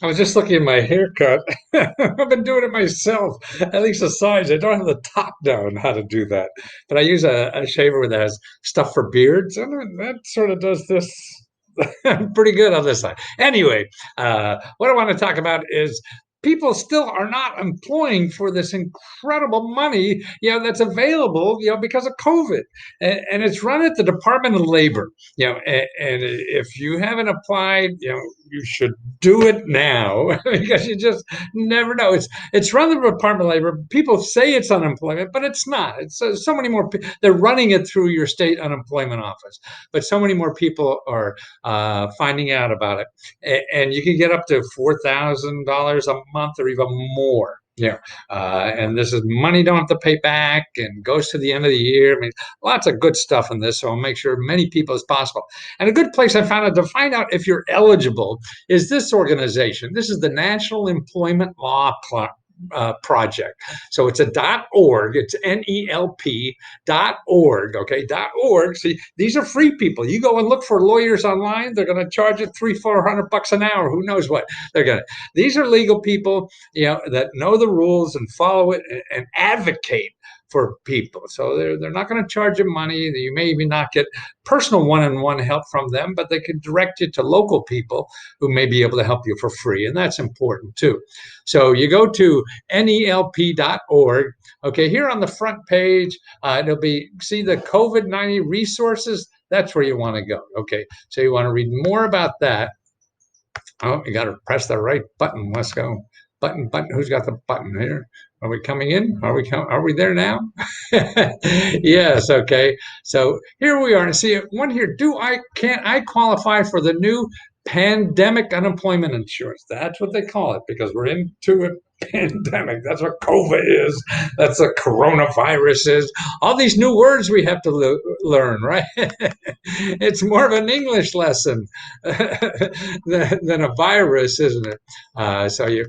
I was just looking at my haircut. I've been doing it myself, at least the sides. I don't have the top down how to do that, but I use a shaver that has stuff for beards, and that sort of does this pretty good on this side. Anyway, what I want to talk about is people still are not employing for this incredible money, that's available, because of COVID, and it's run at the Department of Labor, and if you haven't applied, you should do it now because you just never know. It's run the Department of Labor. People say it's unemployment, but it's not. It's so many more. They're running it through your state unemployment office, but so many more people are finding out about it, and you can get up to $4,000 a month or even more. And this is money you don't have to pay back and goes to the end of the year. I mean, lots of good stuff in this, so I'll make sure many people as possible. And a good place I found out to find out if you're eligible is this organization. This is the National Employment Law Project. So it's a .org. It's NELP.org. Okay, .org. See, these are free people. You go and look for lawyers online. They're going to charge you $300-400 an hour. Who knows what they're going to? These are legal people, that know the rules and follow it and advocate for people. So they're not going to charge you money. You may even not get personal one-on-one help from them, but they can direct you to local people who may be able to help you for free. And that's important too. So you go to NELP.org. Okay, here on the front page, it'll be, see the COVID-19 resources. That's where you want to go. Okay, so you want to read more about that. Oh, you got to press the right button. Let's go. Button. Who's got the button here? Are we coming in? Are we there now? Yes. Okay. So here we are. And see one here. Can't I qualify for the new pandemic unemployment insurance? That's what they call it because we're into a pandemic. That's what COVID is. That's what coronavirus is. All these new words we have to learn, right? It's more of an English lesson than a virus, isn't it? So you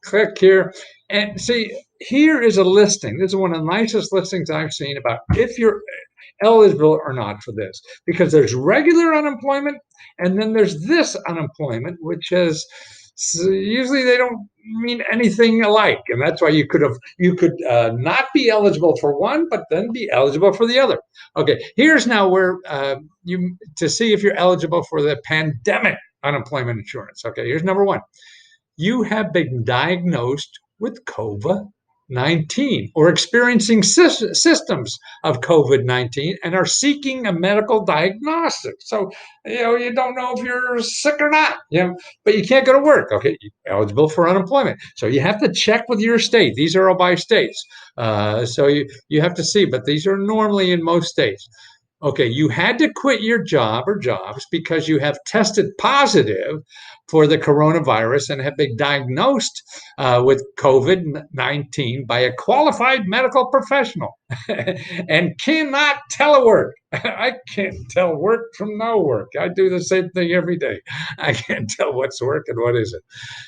click here and see, here is a listing. This is one of the nicest listings I've seen about if you're eligible or not for this, because there's regular unemployment and then there's this unemployment, which is usually they don't mean anything alike, and that's why you could not be eligible for one, but then be eligible for the other. Okay, here's now where you to see if you're eligible for the pandemic unemployment insurance. Okay, here's number one. You have been diagnosed with COVID-19 or experiencing symptoms of COVID-19 and are seeking a medical diagnostic. So, you don't know if you're sick or not, but you can't go to work. Okay, you're eligible for unemployment. So you have to check with your state. These are all by states. So you have to see, but these are normally in most states. Okay, you had to quit your job or jobs because you have tested positive for the coronavirus and have been diagnosed with COVID-19 by a qualified medical professional and cannot telework. I can't tell work from no work. I do the same thing every day. I can't tell what's work and what isn't.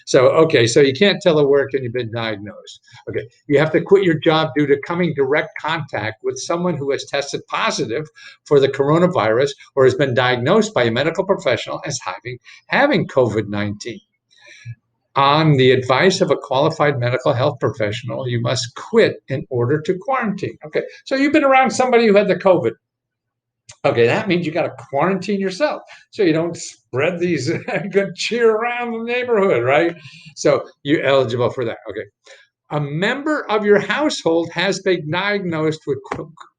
So, okay, so you can't telework and you've been diagnosed. Okay, you have to quit your job due to coming direct contact with someone who has tested positive for the coronavirus or has been diagnosed by a medical professional as having COVID-19. On the advice of a qualified medical health professional, you must quit in order to quarantine. Okay, so you've been around somebody who had the COVID. Okay, that means you got to quarantine yourself so you don't spread these good cheer around the neighborhood, right? So you're eligible for that. Okay. A member of your household has been diagnosed with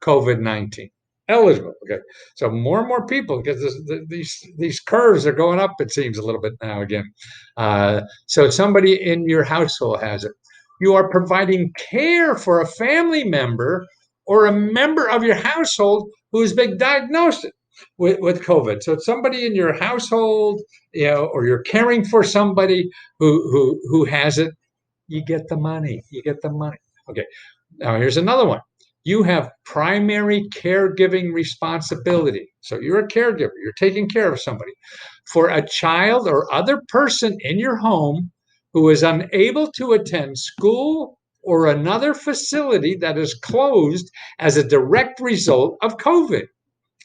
COVID-19. Eligible. Okay. So more and more people, because these curves are going up, it seems a little bit now again. So somebody in your household has it. You are providing care for a family member or a member of your household who has been diagnosed with COVID. So it's somebody in your household, or you're caring for somebody who has it. You get the money. You get the money. Okay. Now here's another one. You have primary caregiving responsibility. So you're a caregiver. You're taking care of somebody for a child or other person in your home who is unable to attend school or another facility that is closed as a direct result of COVID.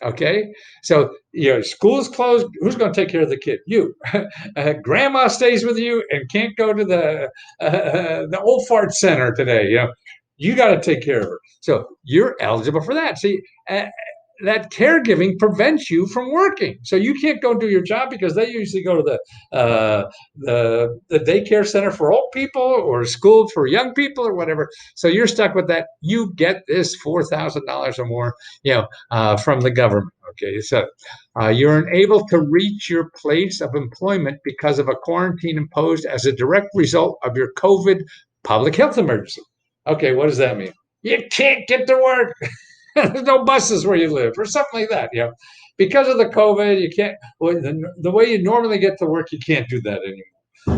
Okay, so school's closed. Who's going to take care of the kid? You. Grandma stays with you and can't go to the old fart center today. You got to take care of her. So you're eligible for that. See, that caregiving prevents you from working. So you can't go do your job because they usually go to the daycare center for old people or school for young people or whatever. So you're stuck with that. You get this $4,000 or more, from the government. Okay, so you're unable to reach your place of employment because of a quarantine imposed as a direct result of your COVID public health emergency. Okay, what does that mean? You can't get to work. There's no buses where you live, or something like that. Because of the COVID, you can't. Well, the way you normally get to work, you can't do that anymore.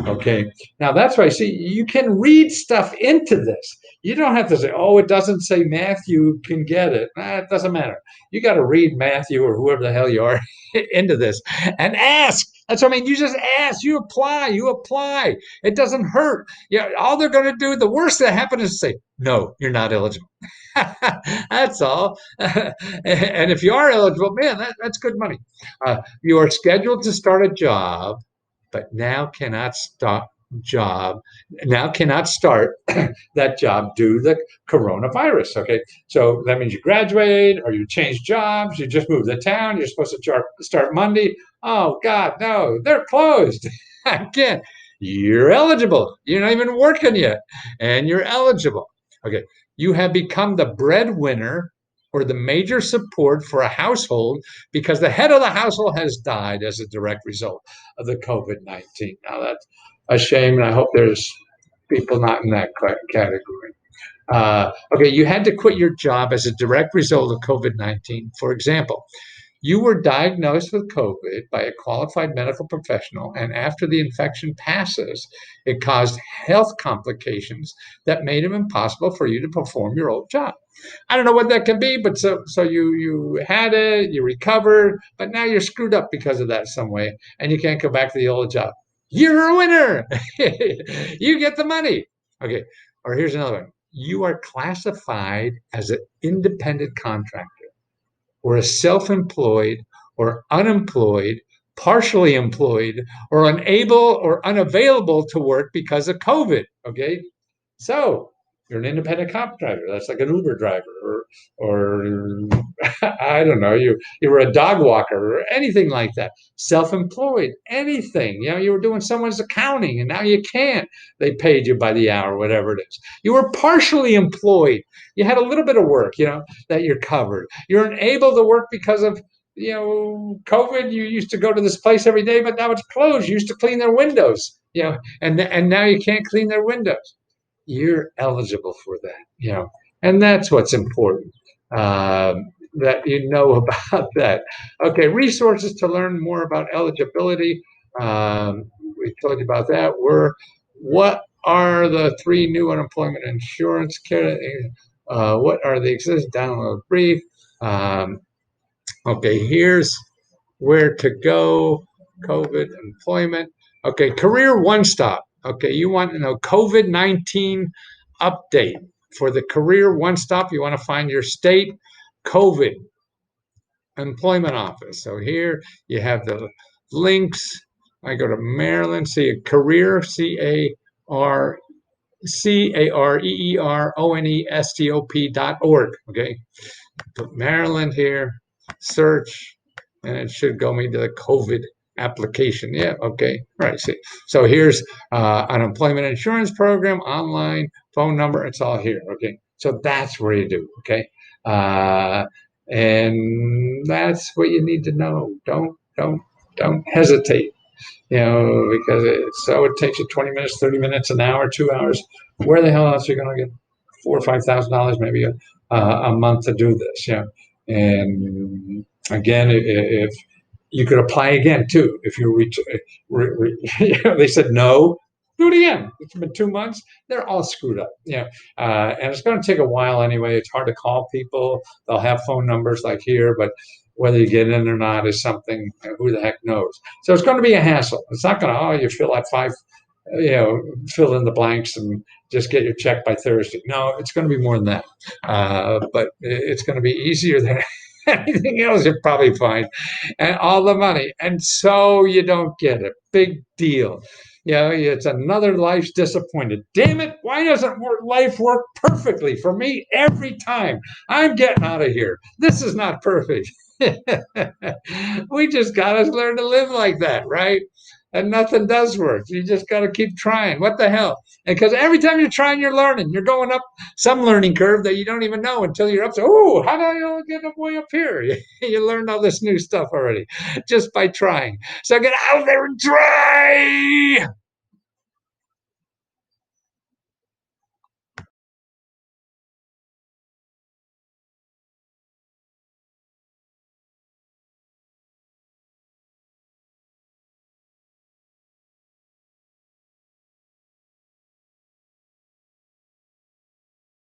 Okay. Now that's why, see, you can read stuff into this. You don't have to say, oh, it doesn't say Matthew can get it. It doesn't matter. You got to read Matthew or whoever the hell you are into this and ask. That's what I mean. You just ask, you apply. It doesn't hurt. All they're going to do, the worst that happens is say, no, you're not eligible. That's all. And if you are eligible, man, that's good money. You are scheduled to start a job but now cannot start that job due to the coronavirus. Okay, so that means you graduated or you changed jobs, you just moved to town, you're supposed to start Monday. Oh God, no, they're closed. Again, you're eligible. You're not even working yet, and you're eligible. Okay, you have become the breadwinner or the major support for a household because the head of the household has died as a direct result of the COVID-19. Now, that's a shame, and I hope there's people not in that category. Okay, you had to quit your job as a direct result of COVID-19. For example, you were diagnosed with COVID by a qualified medical professional, and after the infection passes, it caused health complications that made it impossible for you to perform your old job. I don't know what that can be, but so you had it, you recovered, but now you're screwed up because of that some way, and you can't go back to the old job. You're a winner. You get the money. Okay. Or here's another one. You are classified as an independent contractor or a self-employed or unemployed, partially employed, or unable or unavailable to work because of COVID. Okay. So you're an independent contractor. That's like an Uber driver, or I don't know, you were a dog walker or anything like that. Self-employed, anything. You were doing someone's accounting and now you can't. They paid you by the hour, whatever it is. You were partially employed. You had a little bit of work, that you're covered. You're unable to work because of COVID. You used to go to this place every day, but now it's closed. You used to clean their windows, and now you can't clean their windows. You're eligible for that, and that's what's important, that you know about that. Okay, resources to learn more about eligibility. We told you about that. What are the three new unemployment insurance care? What are the existing download brief? Okay, here's where to go. COVID employment. Okay, career one stop. Okay, you want to know COVID-19 update for the career one stop. You want to find your state COVID employment office. So here you have the links. I go to Maryland, see a career, CAREERONESTOP.org. Okay, put Maryland here, search, and it should go me to the COVID application. Yeah, okay. All right, see. So here's unemployment insurance program, online, phone number, it's all here. Okay. So that's where you do. Okay. And that's what you need to know. Don't hesitate, because it takes you 20 minutes, 30 minutes, an hour, 2 hours. Where the hell else are you going to get $4,000 or $5,000 maybe a month to do this? Yeah. And again, if you could apply again too, if you they said no, do it again. It's been 2 months. They're all screwed up. Yeah, and it's going to take a while anyway. It's hard to call people. They'll have phone numbers like here, but whether you get in or not is something, who the heck knows. So it's going to be a hassle. It's not going to, you fill out fill in the blanks and just get your check by Thursday. No, it's going to be more than that. But it's going to be easier than Anything else, you're probably fine. And all the money. And so you don't get it. Big deal. You know, it's another life's disappointed. Damn it. Why doesn't life work perfectly for me every time? I'm getting out of here. This is not perfect. We just got to learn to live like that, right? And nothing does work. You just got to keep trying. What the hell? And because every time you're trying, you're learning. You're going up some learning curve that you don't even know until you're up to, oh, how do I get way up here? You learned all this new stuff already just by trying. So get out there and try.